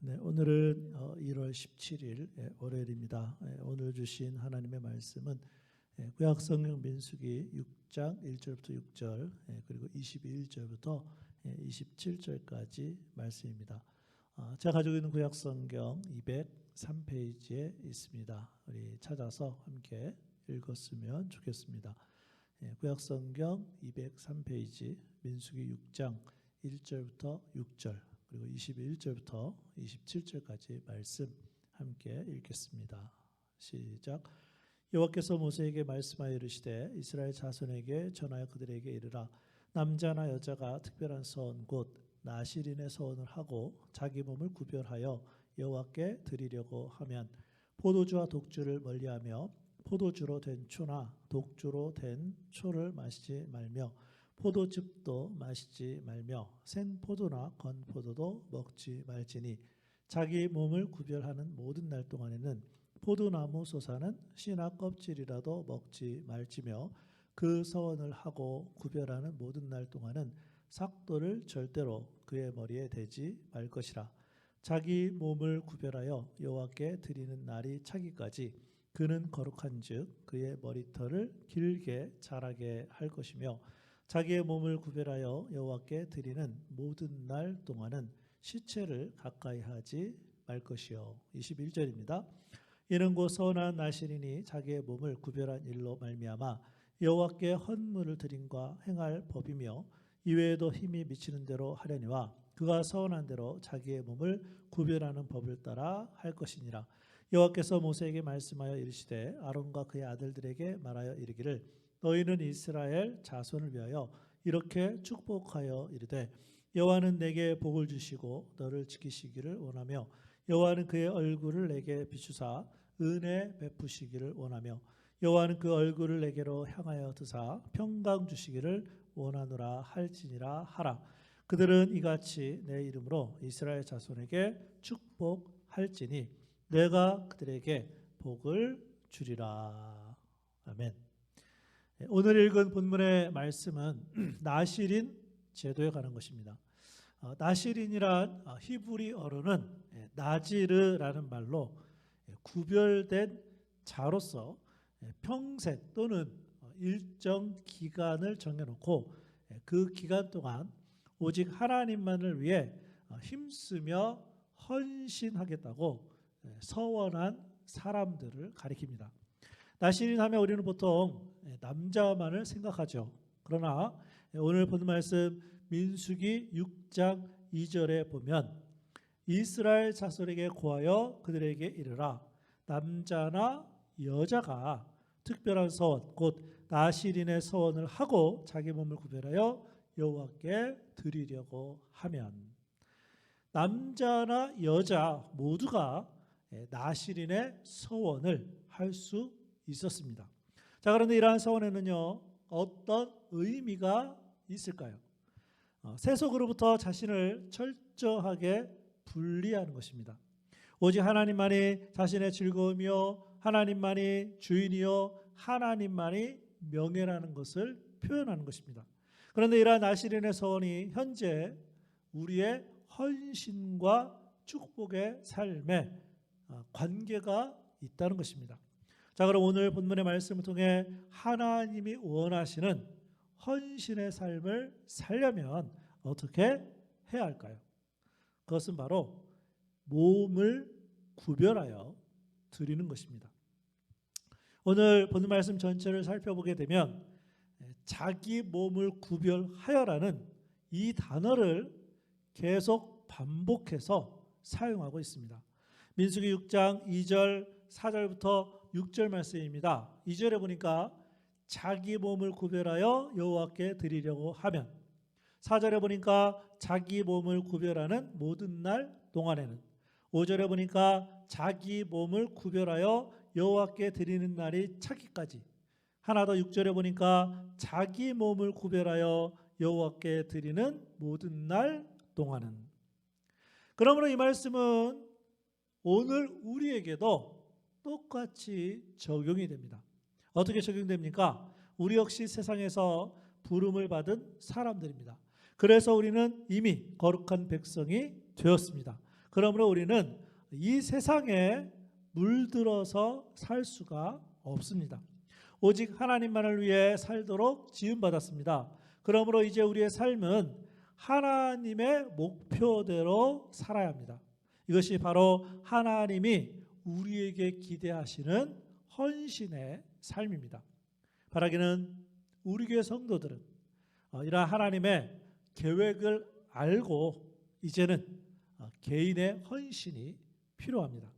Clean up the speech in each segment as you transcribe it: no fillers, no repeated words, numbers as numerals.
네, 오늘은 1월 17일 월요일입니다. 오늘 주신 하나님의 말씀은 구약성경 민수기 6장 1절부터 6절 그리고 21절부터 27절까지 말씀입니다. 제가 가지고 있는 구약성경 203페이지에 있습니다. 우리 찾아서 함께 읽었으면 좋겠습니다. 구약성경 203페이지 민수기 6장 1절부터 6절 그리고 21절부터 27절까지 말씀 함께 읽겠습니다. 시작. 여호와께서 모세에게 말씀하여 이르시되 이스라엘 자손에게 전하여 그들에게 이르라. 남자나 여자가 특별한 서원 곧 나실인의 서원을 하고 자기 몸을 구별하여 여호와께 드리려고 하면 포도주와 독주를 멀리하며 포도주로 된 초나 독주로 된 초를 마시지 말며 포도즙도 마시지 말며 생포도나 건포도도 먹지 말지니 자기 몸을 구별하는 모든 날 동안에는 포도나무 솟아는 씨나 껍질이라도 먹지 말지며 그 서원을 하고 구별하는 모든 날 동안은 삭도를 절대로 그의 머리에 대지 말 것이라. 자기 몸을 구별하여 여호와께 드리는 날이 차기까지 그는 거룩한즉 그의 머리털을 길게 자라게 할 것이며 자기의 몸을 구별하여 여호와께 드리는 모든 날 동안은 시체를 가까이 하지 말 것이요. 21절입니다. 이는 곧 서원한 나실인이 자기의 몸을 구별한 일로 말미암아 여호와께 헌물을 드림과 행할 법이며 이외에도 힘이 미치는 대로 하려니와 그가 서원한 대로 자기의 몸을 구별하는 법을 따라 할 것이니라. 여호와께서 모세에게 말씀하여 이르시되 아론과 그의 아들들에게 말하여 이르기를 너희는 이스라엘 자손을 위하여 이렇게 축복하여 이르되 여호와는 내게 복을 주시고 너를 지키시기를 원하며 여호와는 그의 얼굴을 내게 비추사 은혜 베푸시기를 원하며 여호와는 그 얼굴을 내게로 향하여 드사 평강 주시기를 원하노라 할지니라 하라. 그들은 이같이 내 이름으로 이스라엘 자손에게 축복할지니 내가 그들에게 복을 주리라. 아멘. 오늘 읽은 본문의 말씀은 나실인 제도에 관한 것입니다. 나실인이란 히브리어로는 나지르라는 말로 구별된 자로서 평생 또는 일정 기간을 정해놓고 그 기간 동안 오직 하나님만을 위해 힘쓰며 헌신하겠다고 서원한 사람들을 가리킵니다. 나실인 하면 우리는 보통 남자만을 생각하죠. 그러나 오늘 본 말씀 민수기 6장 2절에 보면 이스라엘 자손에게 고하여 그들에게 이르라. 남자나 여자가 특별한 서원 곧 나실인의 서원을 하고 자기 몸을 구별하여 여호와께 드리려고 하면 남자나 여자 모두가 나실인의 서원을 할 수 있었습니다. 자, 그런데 이러한 서원에는요 어떤 의미가 있을까요? 세속으로부터 자신을 철저하게 분리하는 것입니다. 오직 하나님만이 자신의 즐거움이요 하나님만이 주인이요 하나님만이 명예라는 것을 표현하는 것입니다. 그런데 이러한 나실인의 서원이 현재 우리의 헌신과 축복의 삶에 관계가 있다는 것입니다. 자, 그럼 오늘 본문의 말씀을 통해 하나님이 원하시는 헌신의 삶을 살려면 어떻게 해야 할까요? 그것은 바로 몸을 구별하여 드리는 것입니다. 오늘 본문 말씀 전체를 살펴보게 되면 자기 몸을 구별하여라는 이 단어를 계속 반복해서 사용하고 있습니다. 민수기 6장 2절 4절부터 6절 말씀입니다. 2절에 보니까 자기 몸을 구별하여 여호와께 드리려고 하면 4절에 보니까 자기 몸을 구별하는 모든 날 동안에는 5절에 보니까 자기 몸을 구별하여 여호와께 드리는 날이 차기까지 하나 더 6절에 보니까 자기 몸을 구별하여 여호와께 드리는 모든 날 동안은 그러므로 이 말씀은 오늘 우리에게도 똑같이 적용이 됩니다. 어떻게 적용됩니까? 우리 역시 세상에서 부름을 받은 사람들입니다. 그래서 우리는 이미 거룩한 백성이 되었습니다. 그러므로 우리는 이 세상에 물들어서 살 수가 없습니다. 오직 하나님만을 위해 살도록 지음받았습니다. 그러므로 이제 우리의 삶은 하나님의 목표대로 살아야 합니다. 이것이 바로 하나님이 우리에게 기대하시는 헌신의 삶입니다. 바라기는 우리 교회 성도들은 이러한 하나님의 계획을 알고 이제는 개인의 헌신이 필요합니다.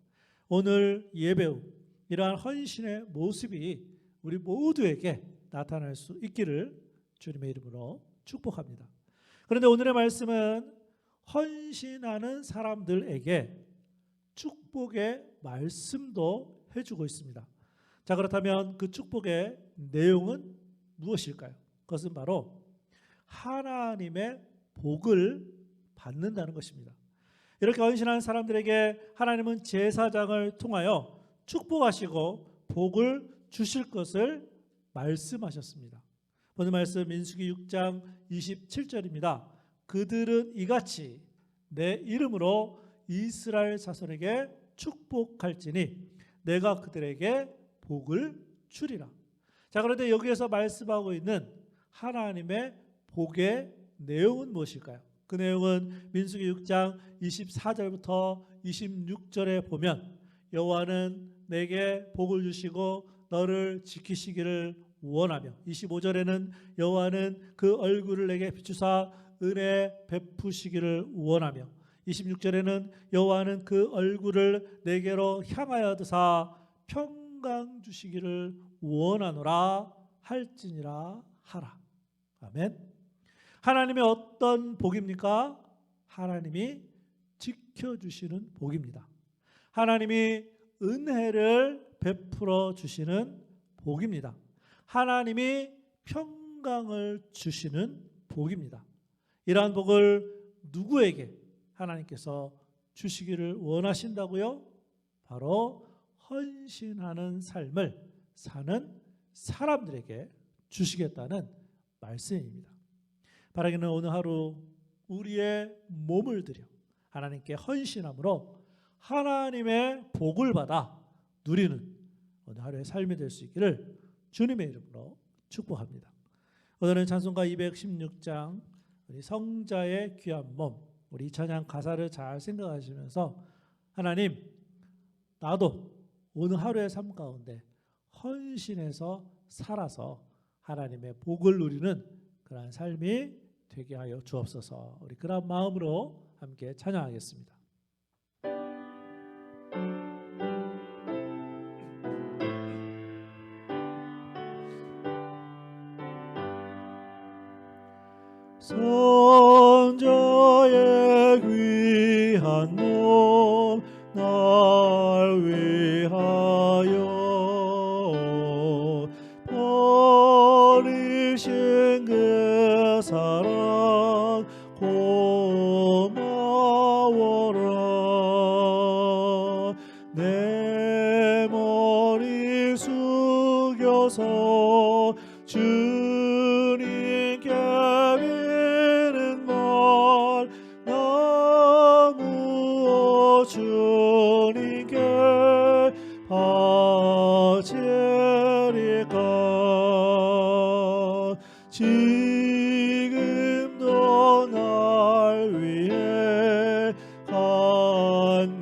오늘 예배 후 이러한 헌신의 모습이 우리 모두에게 나타날 수 있기를 주님의 이름으로 축복합니다. 그런데 오늘의 말씀은 헌신하는 사람들에게 축복의 말씀도 해주고 있습니다. 자, 그렇다면 그 축복의 내용은 무엇일까요? 그것은 바로 하나님의 복을 받는다는 것입니다. 이렇게 헌신하는 사람들에게 하나님은 제사장을 통하여 축복하시고 복을 주실 것을 말씀하셨습니다. 오늘 말씀 민수기 6장 27절입니다. 그들은 이같이 내 이름으로 이스라엘 자손에게 축복할지니 내가 그들에게 복을 주리라. 자, 그런데 여기에서 말씀하고 있는 하나님의 복의 내용은 무엇일까요? 그 내용은 민수기 6장 24절부터 26절에 보면 여호와는 내게 복을 주시고 너를 지키시기를 원하며 25절에는 여호와는 그 얼굴을 내게 비추사 은혜 베푸시기를 원하며 26절에는 여호와는 그 얼굴을 내게로 향하여 드사 평강 주시기를 원하노라 할지니라 하라. 아멘. 하나님의 어떤 복입니까? 하나님이 지켜주시는 복입니다. 하나님이 은혜를 베풀어 주시는 복입니다. 하나님이 평강을 주시는 복입니다. 이러한 복을 누구에게 하나님께서 주시기를 원하신다고요? 바로 헌신하는 삶을 사는 사람들에게 주시겠다는 말씀입니다. 바라기는 오늘 하루 우리의 몸을 들여 하나님께 헌신함으로 하나님의 복을 받아 누리는 오늘 하루의 삶이 될 수 있기를 주님의 이름으로 축복합니다. 오늘은 찬송가 216장 우리 성자의 귀한 몸, 우리 찬양 가사를 잘 생각하시면서 하나님, 나도 오늘 하루의 삶 가운데 헌신해서 살아서 하나님의 복을 누리는 그러한 삶이 되게 하여 주옵소서. 우리 그런 마음으로 함께 찬양하겠습니다. 성자의 귀한 몸 날 위하여 버리신 그 사랑 고마워라. 내 머리 숙여서 주님께 주님께 바치리까. 지금도 날 위해 간구하심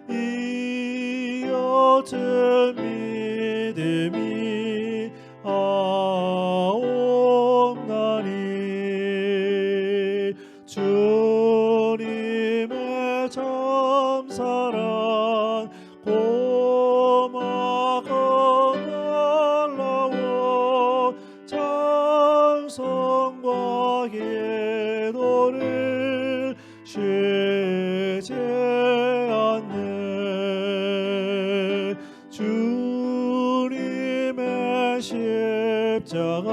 이 옅은 믿음이 아옵나니. 주님의 참사랑 고마고 놀라워 찬송과 기도를 쉬지 않네. 주님의 십자가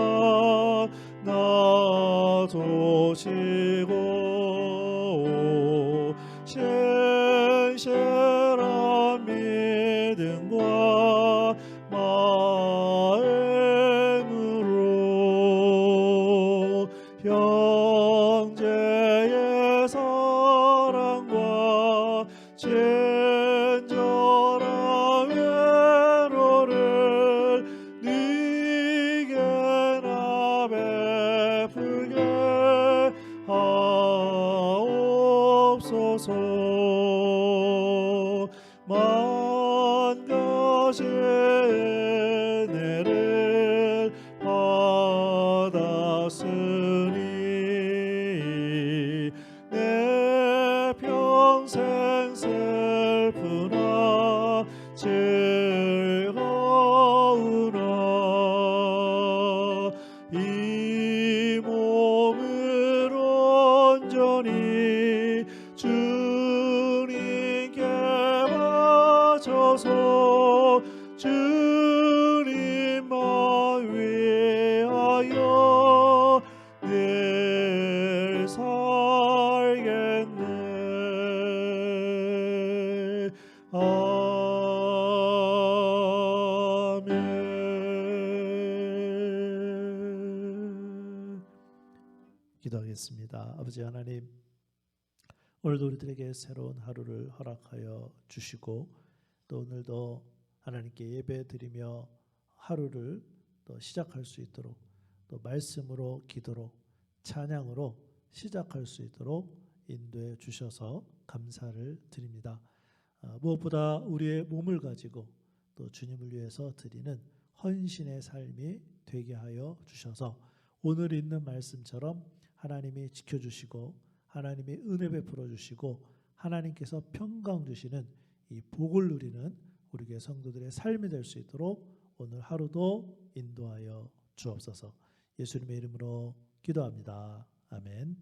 나도 지고 신실한 믿음과 마음으로 형제 하소서. 만 가지의 은혜를 받았으니 내 평생 슬프나 즐거우나 이 몸을 온전히 주님께 바쳐서 주님만 위하여 늘 살겠네. 아멘. 기도하겠습니다. 아버지 하나님, 오늘도 우리들에게 새로운 하루를 허락하여 주시고 또 오늘도 하나님께 예배드리며 하루를 또 시작할 수 있도록 또 말씀으로 기도로 찬양으로 시작할 수 있도록 인도해 주셔서 감사를 드립니다. 무엇보다 우리의 몸을 가지고 또 주님을 위해서 드리는 헌신의 삶이 되게 하여 주셔서 오늘 있는 말씀처럼 하나님이 지켜주시고 하나님이 은혜 베풀어 주시고 하나님께서 평강 주시는 이 복을 누리는 우리 교회 성도들의 삶이 될 수 있도록 오늘 하루도 인도하여 주옵소서. 예수님의 이름으로 기도합니다. 아멘.